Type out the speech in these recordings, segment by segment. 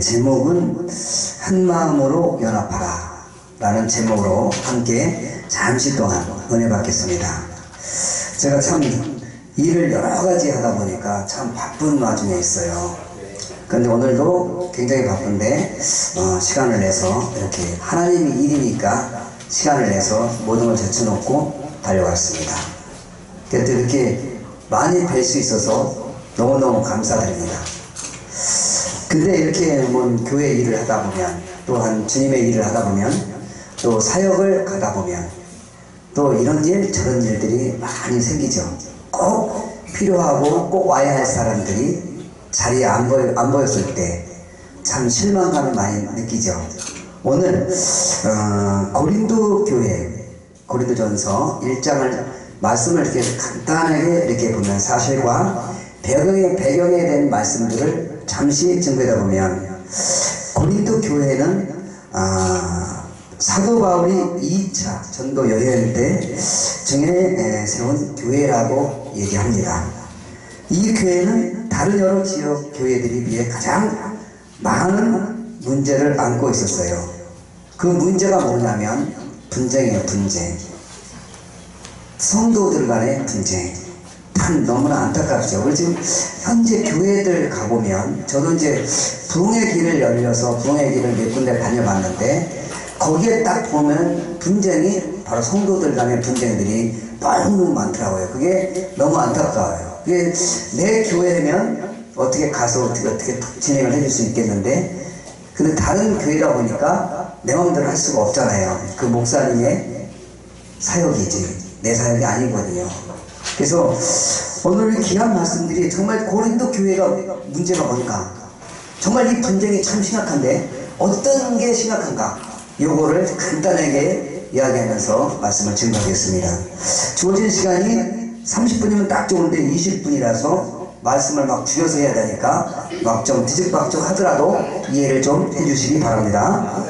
제목은 한마음으로 연합하라 라는 제목으로 함께 잠시 동안 은혜 받겠습니다. 제가 참 일을 여러 가지 하다 보니까 참 바쁜 와중에 있어요. 근데 오늘도 굉장히 바쁜데 시간을 내서 이렇게 하나님이 일이니까 시간을 내서 모든 걸 제쳐놓고 달려왔습니다. 그래도 이렇게 많이 뵐 수 있어서 너무너무 감사드립니다. 근데 이렇게 교회 일을 하다 보면, 또한 주님의 일을 하다 보면, 또 사역을 가다 보면, 또 이런 일 저런 일들이 많이 생기죠. 꼭 필요하고 꼭 와야 할 사람들이 자리에 안 보였을 때 참 실망감을 많이 느끼죠. 오늘 고린도 교회, 고린도전서 1장을 말씀을 이렇게 간단하게 이렇게 보면 사실과 배경에 대한 말씀들을 잠시 증거하다 보면, 고린도 교회는 사도 바울이 2차 전도 여행 때 중에 세운 교회라고 얘기합니다. 이 교회는 다른 여러 지역 교회들에 비해 가장 많은 문제를 안고 있었어요. 그 문제가 뭐냐면 분쟁이에요. 분쟁. 성도들 간의 분쟁. 참 너무나 안타깝죠. 그래서 지금 현재 교회들 가보면, 저도 이제 부흥의 길을 열려서 부흥의 길을 몇 군데 다녀봤는데, 거기에 딱 보면 분쟁이, 바로 성도들 간의 분쟁들이 너무 많더라고요. 그게 너무 안타까워요. 그게 내 교회면 어떻게 가서 어떻게 진행을 해줄 수 있겠는데, 근데 다른 교회다 보니까 내 마음대로 할 수가 없잖아요. 그 목사님의 사역이지 내 사역이 아니거든요. 그래서 오늘 귀한 말씀들이 정말 고린도 교회가 문제가 뭔가, 정말 이 분쟁이 참 심각한데 어떤 게 심각한가, 요거를 간단하게 이야기하면서 말씀을 증거하겠습니다. 주어진 시간이 30분이면 딱 좋은데 20분이라서 말씀을 막 줄여서 해야 되니까 막 좀 뒤죽박죽 하더라도 이해를 좀 해주시기 바랍니다.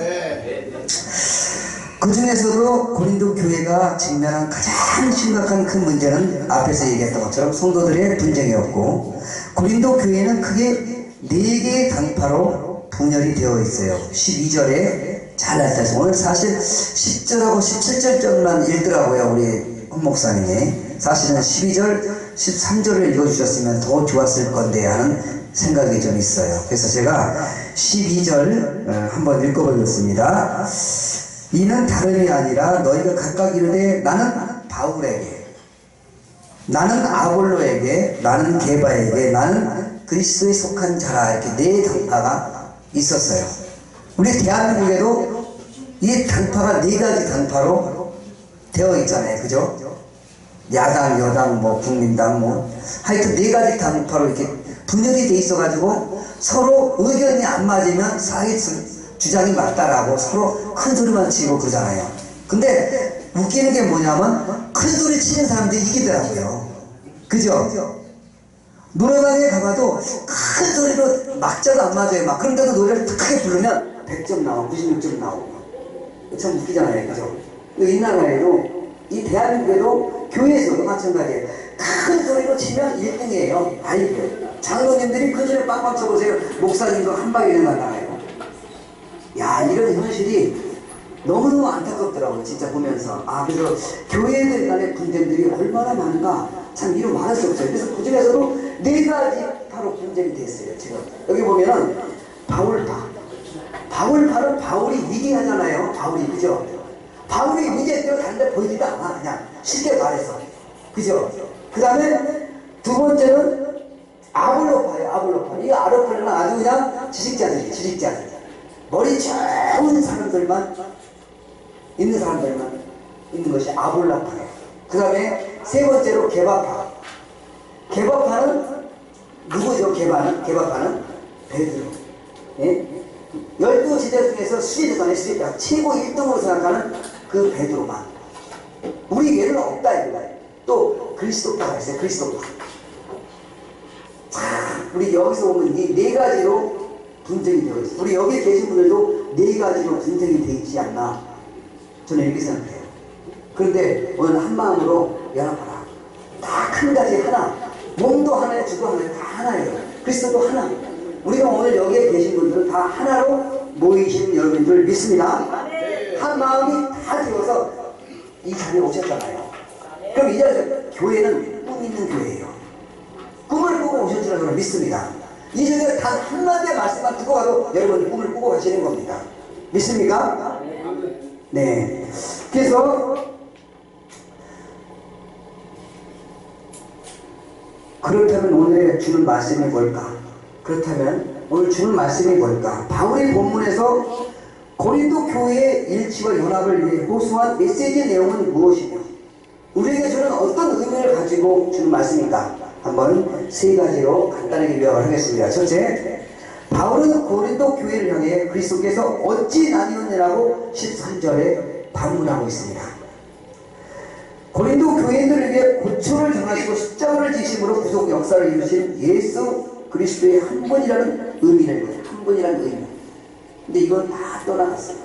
그 중에서도 고린도 교회가 직면한 가장 심각한 큰 문제는 앞에서 얘기했던 것처럼 성도들의 분쟁이었고, 고린도 교회는 크게 4개의 당파로 분열이 되어 있어요. 12절에 잘 나타나서, 오늘 사실 10절하고 17절만 읽더라고요, 우리 홍 목사님이. 사실은 12절, 13절을 읽어주셨으면 더 좋았을 건데 하는 생각이 좀 있어요. 그래서 제가 12절 한번 읽어보겠습니다. 이는 다름이 아니라 너희가 각각 이르되 나는 바울에게, 나는 아볼로에게, 나는 게바에게, 나는 그리스도에 속한 자라, 이렇게 4 당파가 있었어요. 우리 대한민국에도 이 당파가 4가지 당파로 되어 있잖아요. 그죠? 야당, 여당, 국민당, 하여튼 4가지 당파로 이렇게 분열이 돼 있어가지고 서로 의견이 안 맞으면 사회 주장이 맞다라고 서로 큰 소리만 치고 그러잖아요. 근데 웃기는 게 뭐냐면 큰 소리 치는 사람들이 이기더라고요. 그죠? 노래방에 가봐도 큰 소리로 막자도 안 맞아요. 그런데도 노래를 크게 부르면 100점 나오고 96점 나오고 참 웃기잖아요. 그죠? 이 나라에도, 이 대한민국에도 교회에서도 마찬가지예요. 큰 소리로 치면 1등이에요. 아이고, 장로님들이 큰 소리 빵빵 쳐보세요. 목사님도 한 방에 나가요. 야, 이런 현실이 너무너무 안타깝더라고요. 진짜 보면서. 그래서 교회들 간의 분쟁들이 얼마나 많은가, 참 이루 말할 수 없어요. 그래서 그 중에서도 4가지 파로 분쟁이 됐어요. 지금 여기 보면은 바울파. 바울파는 바울이 위기하잖아요. 바울이, 그죠? 바울이 위기했대요. 다른 데 보이지도 않아. 그냥 쉽게 말해서. 그죠? 그 다음에 2번째는 아볼로파예요. 아볼로파. 이 아볼로파는 아주 그냥 지식자들. 머리 좋은 사람들만 있는 것이 아볼로파예요. 그 다음에 3번째로 게바파. 게바파는 누구죠? 게바파는 베드로. 예? 12제자 중에서 수제자간의 수제자 최고 1등으로 생각하는 그 베드로만. 우리에게는 없다 이거예요. 또 그리스도파가 있어요. 그리스도파. 우리 여기서 보면 이 4가지로 분쟁이 되어 있어요. 우리 여기 계신 분들도 4가지로 분쟁이 되어 있지 않나, 저는 이렇게 생각해요. 그런데 오늘 한마음으로 연합하라. 다 큰 가지 하나, 몸도 하나예요, 주도 하나예요. 다 하나예요. 그리스도도 하나. 우리가 오늘 여기에 계신 분들은 다 하나로 모이신 여러분인 줄 믿습니다. 한 마음이 다 되어서 이 자리에 오셨잖아요. 그럼 이 자리에서 교회는 꿈 있는 교회예요. 꿈을 꾸고 오신 줄 저는 믿습니다. 이 중에 단 한마디의 말씀만 듣고 가도 여러분 꿈을 꾸고 가시는 겁니다. 믿습니까? 네. 그래서 그렇다면 오늘 주는 말씀이 뭘까? 그렇다면 오늘 주는 말씀이 뭘까? 바울의 본문에서 고린도 교회의 일치와 연합을 위해 호소한 메시지의 내용은 무엇이며 우리에게 주는 어떤 의미를 가지고 주는 말씀인가? 한번 세 가지로 간단하게 요약을 하겠습니다. 첫째, 바울은 고린도 교회를 향해 그리스도께서 어찌 나뉘었느라고 13절에 반문하고 있습니다. 고린도 교회인들을 위해 고초를 정하시고 십자가를 지심으로 구속 역사를 이루신 예수 그리스도의 한 분이라는 의미를 한 분이라는 의미. 근데 이건 다 떠나갔어요.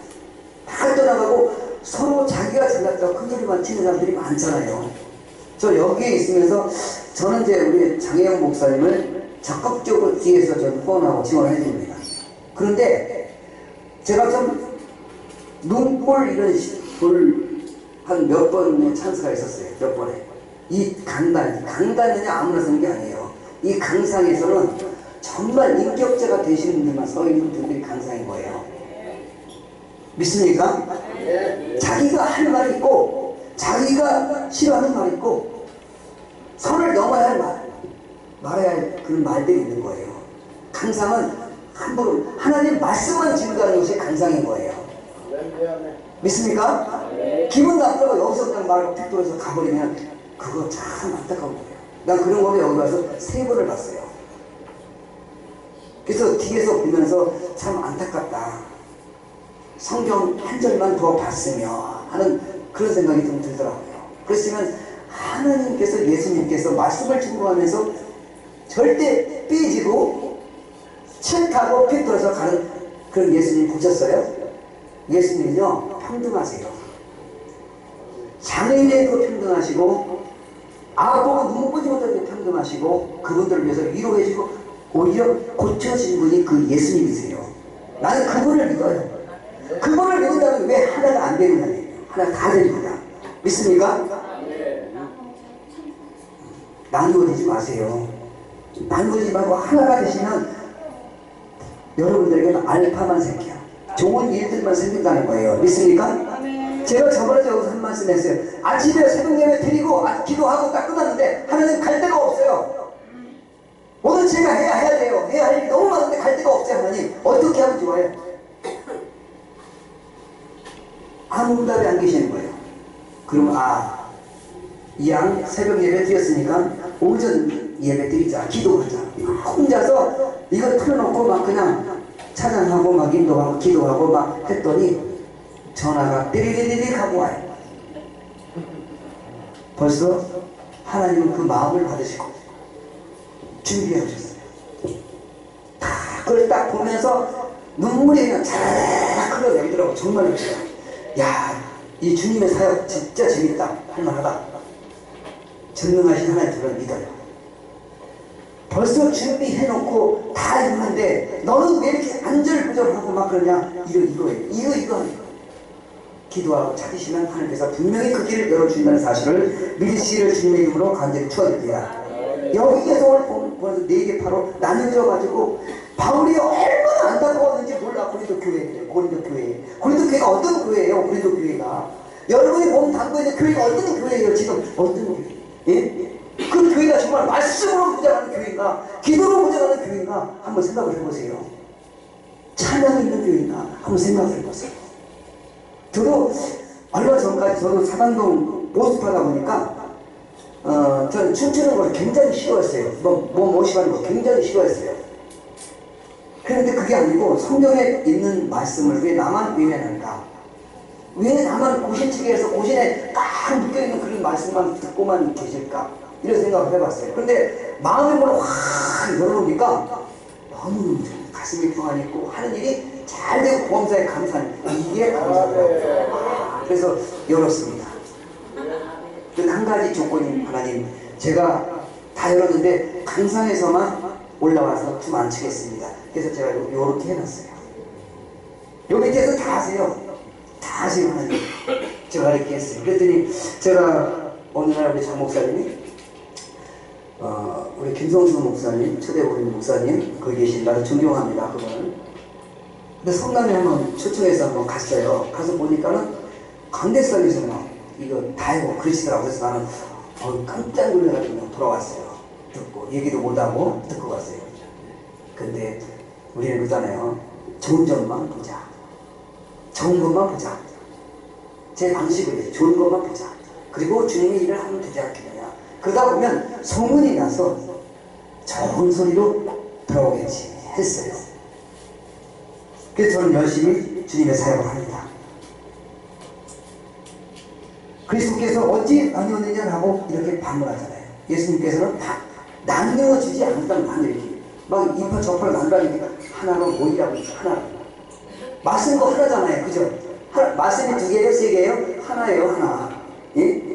다 떠나가고 서로 자기가 잘났다고 큰 소리만 치는 사람들이 많잖아요. 저 여기에 있으면서 저는 이제 우리 장혜영 목사님을 적극적으로 뒤에서 저는 후원하고 지원을 해줍니다. 그런데 제가 좀 눈볼 이런 한 몇 번의 찬스가 있었어요. 몇 번에. 이 강단은요 아무나 쓰는 게 아니에요. 이 강상에서는 정말 인격자가 되시는 분들만 서 있는 분들이 강상인 거예요. 믿습니까? 자기가 할 말이 있고 자기가 싫어하는 말이 있고 선을 넘어야 할 말해야 할 그런 말들이 있는 거예요. 강상은 함부로 하나님 말씀만 지르다는 것이 강상인 거예요. 믿습니까? 기분 나쁘고 여기서 그냥 말을 툭 돌아서 가버리면 그거 참 안타까운 거예요. 난 그런 거를 여기 와서 3번을 봤어요. 그래서 뒤에서 보면서 참 안타깝다. 성경 한 절만 더 봤으면 하는 그런 생각이 좀 들더라고요. 그랬으면 하나님께서 예수님께서 말씀을 증거하면서 절대 삐지고 싫다고 픽 돌아서 가는 그런 예수님 보셨어요? 예수님은요 평등하세요. 장애인에도 평등하시고 아보고 눈 보지 못하는 평등하시고 그분들을 위해서 위로해주고 오히려 고쳐진 분이 그 예수님이세요. 나는 그분을 믿어요. 그분을 믿는다면 왜 하나가 안 되는 거예요? 하나 다 됩니다. 믿습니까? 나누어지지 마세요. 나누어지지 말고 하나가 되시면 여러분들에게는 알파만 생겨요. 좋은 일들만 생긴다는 거예요. 믿습니까? 제가 저번에 여기서 한 말씀 했어요. 아침에 새벽 예배 드리고 기도하고 딱 끝났는데 하나님 갈 데가 없어요. 오늘 제가 해야 돼요. 해야 할 일이 너무 많은데 갈 데가 없어요. 하나님 어떻게 하면 좋아요? 아무 응답이 안 계시는 거예요. 그럼 이 양 새벽 예배 드렸으니까 오전 예배 드리자. 기도하자. 혼자서 이거 틀어놓고 막 그냥 찬양하고 막 인도하고 기도하고 막 했더니 전화가 띠리리리릭 하고 와요. 벌써 하나님은 그 마음을 받으시고 준비하셨어요. 다 그걸 딱 보면서 눈물이 그냥 자라락 흘러내리더라고. 정말로 제가 이 주님의 사역 진짜 재밌다. 할만하다. 전능하신 하나님을 믿어요. 벌써 준비해놓고 다 했는데 너는 왜 이렇게 안절부절하고 막 그러냐. 이거 기도하고 찾으시면 하나님께서 분명히 그 길을 열어주신다는 사실을 믿으시기를 주님의 이름으로 간절히 축원드립니다. 여기에서 오늘 보면서 4개 파로 나뉘어져가지고 바울이 얼마나 안타까웠는지 몰라. 고린도 교회가 어떤 교회예요? 고린도 교회가 여러분이 보면 담고 있는 교회가 어떤 교회예요? 지금 어떤 교회? 예? 그 교회가 정말 말씀으로 무장하는 교회인가? 기도로 무장하는 교회인가? 한번 생각을 해보세요. 찬양이 있는 교회인가? 한번 생각을 해보세요. 저도 얼마 전까지 저도 사당동 모습하다 보니까 저는 춤추는 걸 굉장히 싫어했어요. 모시하는 거 굉장히 싫어했어요. 그런데 그게 아니고 성경에 있는 말씀을 왜 나만 외면한가? 왜 나만 고신치기에서 고신에 딱 묶여있는 그런 말씀만 듣고만 계실까? 이런 생각을 해봤어요. 그런데 마음의 문을 확 열어보니까 너무 가슴이 평안히 있고 하는 일이 잘 되고 보험사에 감사한 이게 감사하더라고요. 그래서 열었습니다. 한 가지 조건이 하나님 제가 다 열었는데 강상에서만 올라와서 춤 안 추겠습니다. 그래서 제가 요렇게 해놨어요. 요 밑에서 다 하세요. 다 하세요. 하나님. 제가 이렇게 했어요. 그랬더니 제가 어느 날 우리 장 목사님이 우리 김성수 목사님, 초대보림 목사님 거기 계신 나도 존경합니다. 그분은. 근데 성남에 한번 초청해서 한번 갔어요. 가서 보니까는 강대상에서 막 이거 다 해고 그러시더라고요. 그래서 나는 깜짝 놀라가지고 그냥 돌아왔어요. 듣고 얘기도 못하고 듣고 갔어요. 근데 우리는 그러잖아요. 좋은 점만 보자. 좋은 것만 보자. 제 방식으로 좋은 것만 보자. 그리고 주님의 일을 하면 되지 않겠느냐. 그러다 보면 소문이 나서 좋은 소리로 들어오겠지 했어요. 그래서 저는 열심히 주님의 사역을 합니다. 그리스도께서 어찌 나뉘었느냐라고 이렇게 반문하잖아요. 예수님께서는 다 나뉘어주지 않았다는 안 이렇게 막 이파 저파를 나누라니까 하나로 모이라고 하나. 말씀 거 하나잖아요. 그죠? 말씀이 2개예요? 3개예요? 하나예요. 하나. 예?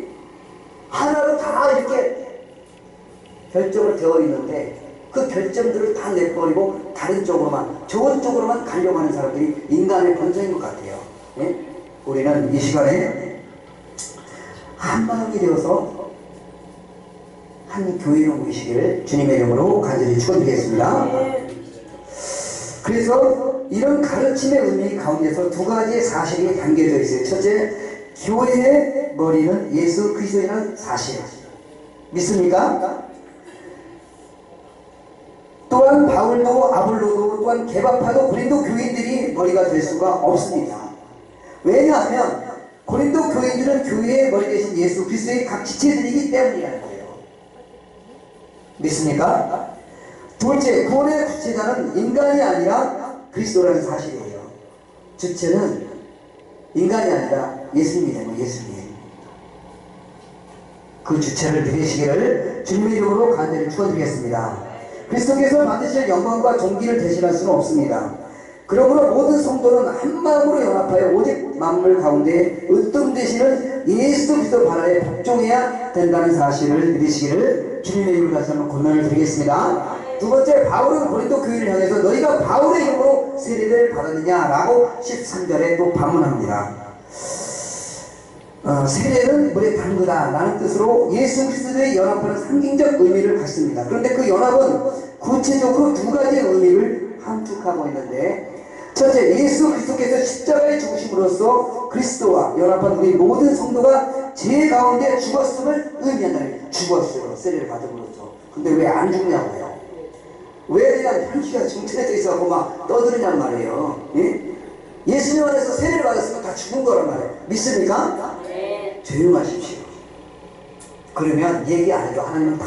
하나로 다 이렇게 결정을 되어 있는데 그 결정들을 다 내버리고 다른 쪽으로만 좋은 쪽으로만 가려고 하는 사람들이 인간의 본성인 것 같아요. 예? 우리는 이 시간에 한마음이 되어서 한 교회로 모이시기를 주님의 이름으로 간절히 축원드리겠습니다. 그래서 이런 가르침의 의미 가운데서 2가지의 사실이 담겨져 있어요. 첫째, 교회의 머리는 예수 그리스도라는 사실. 믿습니까? 또한 바울도 아볼로도 또한 개바파도 고린도 교인들이 머리가 될 수가 없습니다. 왜냐하면 고린도 교인들은 교회의 머리 대신 예수 그리스도의 각 지체들이기 때문이라는 거예요. 믿습니까? 둘째, 구원의 주체자는 인간이 아니라 그리스도라는 사실이에요. 주체는 인간이 아니라 예수님이에요. 예수님. 그 주체를 믿으시기를 주님의 이름으로 간절히 축원드리겠습니다. 그리스도께서 받으실 영광과 존귀를 대신할 수는 없습니다. 그러므로 모든 성도는 한마음으로 연합하여 오직 만물 가운데 으뜸되시는 예수 그리스도 발아에 복종해야 된다는 사실을 믿으시기를 주님의 이름으로 다시 한번 권면을 드리겠습니다. 2번째, 바울은 고린도 교회를 향해서 너희가 바울의 이름으로 세례를 받았느냐라고 13절에 또 반문합니다. 세례는 물에 담그다 라는 뜻으로 예수 그리스도의 연합하는 상징적 의미를 갖습니다. 그런데 그 연합은 구체적으로 2가지의 의미를 함축하고 있는데, 첫째, 예수 그리스도께서 십자가의 중심으로서 그리스도와 연합한 우리 모든 성도가 죄 가운데 죽었음을 의미한다는. 죽었어요. 세례를 받음으로써. 근데 왜 안 죽냐고요? 왜 그냥 현시가 중천해져 있어서 막 떠드느냔 말이에요. 예? 예수님 안에서 세례를 받았으면 다 죽은 거란 말이에요. 믿습니까? 네. 조용하십시오. 그러면 얘기 안 해도 하나님은 다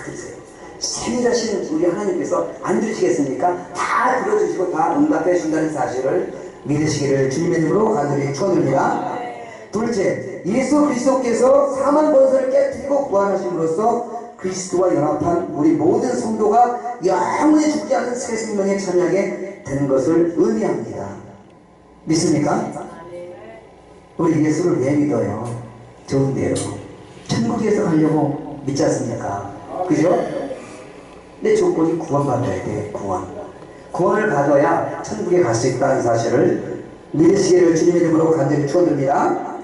들으세요. 세밀하신 우리 하나님께서 안 들으시겠습니까? 다 들어주시고 다 응답해 준다는 사실을 믿으시기를 주님의 이름으로 간절히 축원드립니다. 둘째, 예수 그리스도께서 사망 권세를 깨뜨리고 부활하심으로써 그리스도와 연합한 우리 모든 성도가 영원히 죽지 않는 새 생명에 참여하게 되는 것을 의미합니다. 믿습니까? 우리 예수를 왜 믿어요? 좋은데요. 천국에서 가려고 믿지 않습니까? 그죠? 근데 조건이 구원받아야 돼. 구원을 받아야 천국에 갈 수 있다는 사실을 믿으시기를 주님의 이름으로 간절히 축원드립니다.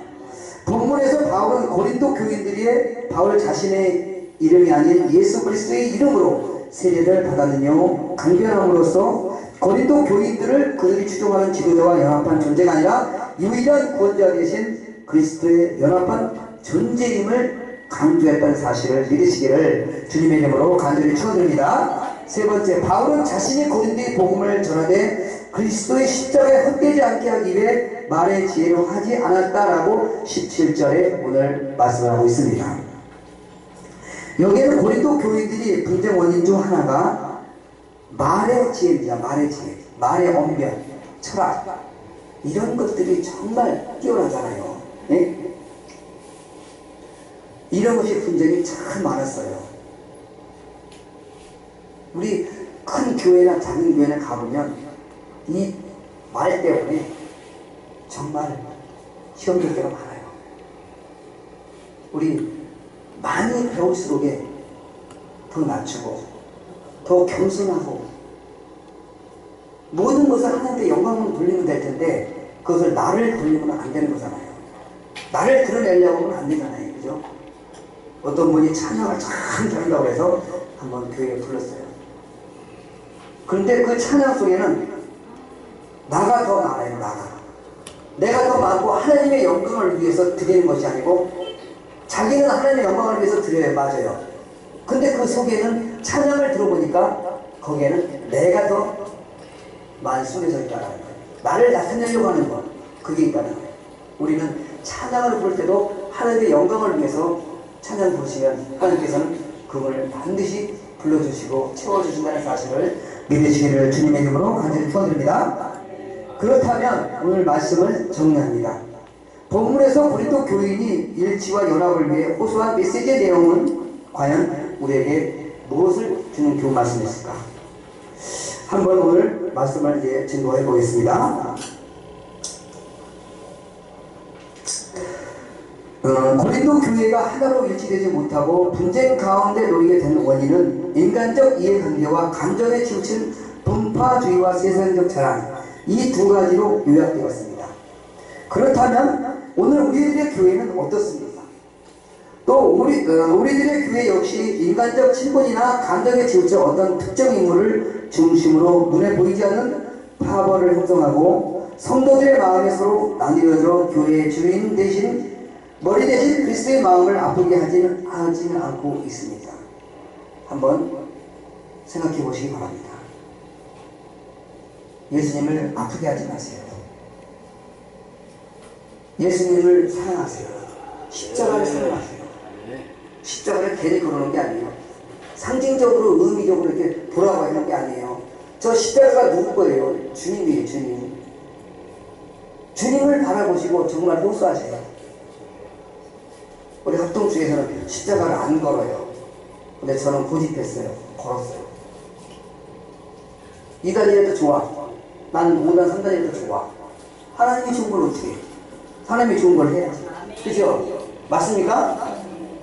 본문에서 바울은 고린도 교인들이 바울 자신의 이름이 아닌 예수 그리스도의 이름으로 세례를 받았느뇨 강변함으로써 고린도 교인들을 그들이 추종하는 지도자와 연합한 존재가 아니라 유일한 구원자 되신 그리스도의 연합한 존재임을 강조했다는 사실을 믿으시기를 주님의 이름으로 간절히 축원드립니다. 세 번째, 바울은 자신이 고린도의 복음을 전하되 그리스도의 십자가에 헛되지 않게 하기 위해 말의 지혜로 하지 않았다라고 17절에 오늘 말씀하고 있습니다. 여기에는 고린도 교인들이 분쟁 원인 중 하나가 말의 지혜입니다. 말의 지혜, 말의 언변, 철학, 이런 것들이 정말 뛰어나잖아요. 네? 이런 것이 분쟁이 참 많았어요. 우리 큰 교회나 작은 교회나 가보면 이 말 때문에 정말 시험될 때가 많아요. 우리 많이 배울수록 더 낮추고 더 겸손하고 모든 것을 하나님께 영광을 돌리면 될 텐데 그것을 나를 돌리면 안 되는 거잖아요. 나를 드러내려고 하면 안 되잖아요. 그죠? 어떤 분이 찬양을 참 잘한다고 해서 한번 교회에 불렀어요. 그런데 그 찬양 속에는 나가 더 많아요. 내가 더 많고 하나님의 영광을 위해서 드리는 것이 아니고 자기는 하나님의 영광을 위해서 드려요. 맞아요. 근데 그 속에는 찬양을 들어보니까 거기에는 내가 더 많이 숨겨져 있다는 거예요. 나를 나타내려고 하는 것, 그게 있다는 거예요. 우리는 찬양을 부를 때도 하나님의 영광을 위해서 찬양 부르시면 하나님께서는 그분을 반드시 불러주시고 채워주신다는 사실을 믿으시기를 주님의 이름으로 간절히 축원드립니다. 그렇다면 오늘 말씀을 정리합니다. 본문에서 고린도 교인이 일치와 연합을 위해 호소한 메시지의 내용은 과연 우리에게 무엇을 주는 교훈 말씀이었을까? 한번 오늘 말씀을 이제 증거해 보겠습니다. 고린도 교회가 하나로 일치되지 못하고 분쟁 가운데 놓이게 된 원인은 인간적 이해관계와 감정에 치우친 분파주의와 세상적 자랑, 이 두 가지로 요약되었습니다. 그렇다면 오늘 우리들의 교회는 어떻습니까? 또 우리들의 교회 역시 인간적 친분이나 감정에 치우쳐 어떤 특정 인물을 중심으로 눈에 보이지 않는 파벌을 형성하고 성도들의 마음에 서로 나뉘어져 교회의 주인 대신 머리 대신 그리스도의 마음을 아프게 하지는 않고 있습니다. 한번 생각해 보시기 바랍니다. 예수님을 아프게 하지 마세요. 예수님을 사랑하세요. 십자가를 사랑하세요. 십자가를 괜히 걸어놓은 게 아니에요. 상징적으로 의미적으로 이렇게 보라고 하는 게 아니에요. 저 십자가가 누구 거예요? 주님이에요. 주님을 바라보시고 정말 호소하세요. 우리 합동주에서는 십자가를 안 걸어요. 근데 저는 고집했어요. 걸었어요. 2단이라도 좋아. 나는 5단, 3단이라도 좋아. 하나님이 좋은 걸 어떻게 해? 하나님이 좋은 걸 해야지. 그죠? 맞습니까?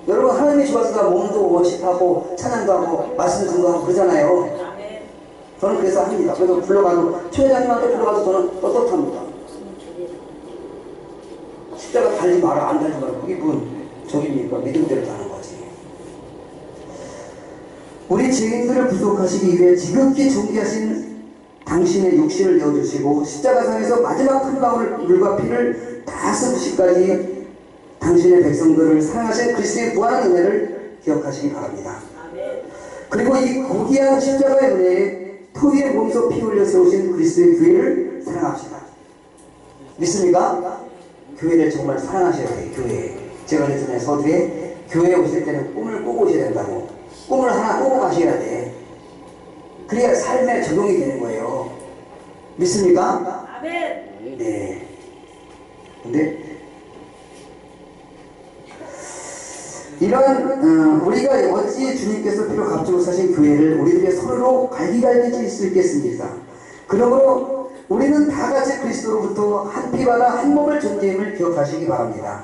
여러분, 하나님이 좋아서 몸도 워십하고 찬양도 하고 말씀 증거하고 그러잖아요. 저는 그래서 합니다. 그래서 불러가도 초회장님한테 불러가도 저는 떳떳합니다. 십자가 달지 마라, 안 달지 마라. 그게 뭔 저깁니까? 믿음대로 하는 거지. 우리 죄인들을 구속하시기 위해 지극히 존귀하신 당신의 육신을 내어주시고 십자가상에서 마지막 한 방울 물과 피를 다 쏟으시기까지 당신의 백성들을 사랑하신 그리스도의 무한한 은혜를 기억하시기 바랍니다. 그리고 이 고귀한 십자가의 은혜에 토위의 몸소 피 흘려 세우신 그리스도의 교회를 사랑합시다. 믿습니까? 교회를 정말 사랑하셔야 돼요. 교회. 제가 그랬잖아요. 서두에 교회에 오실 때는 꿈을 꾸고 오셔야 된다고. 꿈을 하나 꾸고 가셔야 돼. 그래야 삶에 적용이 되는 거예요. 믿습니까? 아멘. 네. 근데 이런 우리가 어찌 주님께서 피로 값주고 사신 교회를 우리들의 서로로 갈기갈기 수 있겠습니까? 그러므로 우리는 다 같이 그리스도로부터 한 피바다 한 몸을 존재임을 기억하시기 바랍니다.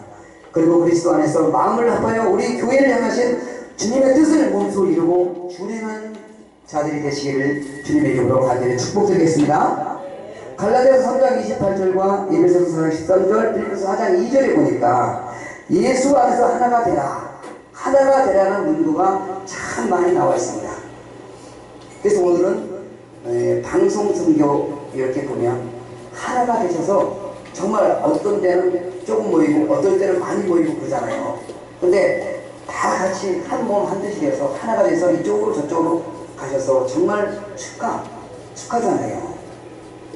그리고 그리스도 안에서 마음을 합하여 우리 교회를 향하신 주님의 뜻을 몸소 이루고 준행한 자들이 되시기를 주님의 이름으로 간절히 축복드리겠습니다. 갈라디아서 3장 28절과 에베소서 4장 13절, 빌립보서 4장 2절에 보니까 예수 안에서 하나가 되라는 문구가 참 많이 나와 있습니다. 그래서 오늘은 방송 선교 이렇게 보면 하나가 되셔서 정말 어떤 때는 조금 모이고 어떨 때는 많이 모이고 그러잖아요. 근데 다 같이 한 몸 한 뜻이 돼서 하나가 돼서 이쪽으로 저쪽으로 가셔서 정말 축하잖아요.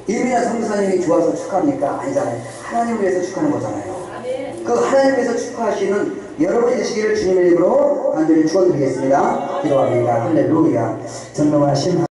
이민아 선교사님이 좋아서 축하합니까? 아니잖아요. 하나님을 위해서 축하하는 거잖아요. 그 하나님을 위해서 축하하시는 여러분이 되시기를 주님의 이름으로 간절히 축원드리겠습니다. 기도합니다. 할렐루야. 전능하신